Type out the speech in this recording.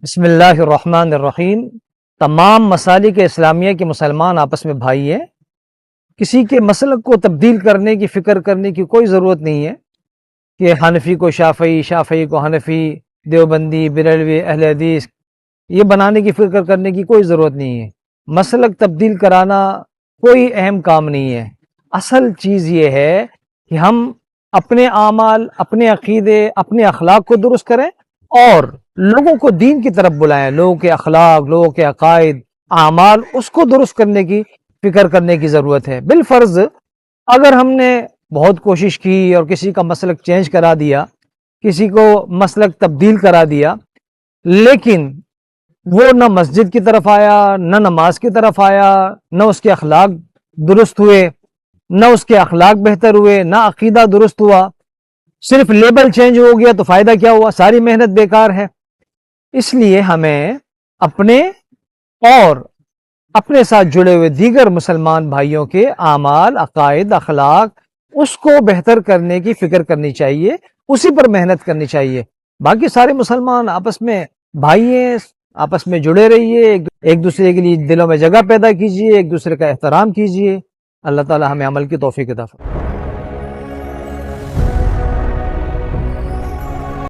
بسم اللہ الرحمن الرحیم۔ تمام مسالک اسلامیہ کے مسلمان آپس میں بھائی ہیں۔ کسی کے مسلک کو تبدیل کرنے کی فکر کرنے کی کوئی ضرورت نہیں ہے کہ حنفی کو شافعی، شافعی کو حنفی، دیوبندی، بریلوی، اہل حدیث، یہ بنانے کی فکر کرنے کی کوئی ضرورت نہیں ہے۔ مسلک تبدیل کرانا کوئی اہم کام نہیں ہے۔ اصل چیز یہ ہے کہ ہم اپنے اعمال، اپنے عقیدے، اپنے اخلاق کو درست کریں اور لوگوں کو دین کی طرف بلائیں۔ لوگوں کے اخلاق، لوگوں کے عقائد، اعمال، اس کو درست کرنے کی فکر کرنے کی ضرورت ہے۔ بالفرض اگر ہم نے بہت کوشش کی اور کسی کا مسلک چینج کرا دیا، کسی کو مسلک تبدیل کرا دیا، لیکن وہ نہ مسجد کی طرف آیا، نہ نماز کی طرف آیا، نہ اس کے اخلاق درست ہوئے، نہ اس کے اخلاق بہتر ہوئے، نہ عقیدہ درست ہوا، صرف لیبل چینج ہو گیا، تو فائدہ کیا ہوا؟ ساری محنت بیکار ہے۔ اس لیے ہمیں اپنے اور اپنے ساتھ جڑے ہوئے دیگر مسلمان بھائیوں کے اعمال، عقائد، اخلاق، اس کو بہتر کرنے کی فکر کرنی چاہیے، اسی پر محنت کرنی چاہیے۔ باقی سارے مسلمان آپس میں بھائی ہیں، آپس میں جڑے رہیے، ایک دوسرے کے لیے دلوں میں جگہ پیدا کیجیے، ایک دوسرے کا احترام کیجیے۔ اللہ تعالی ہمیں عمل کی توفیق عطا فرمائے۔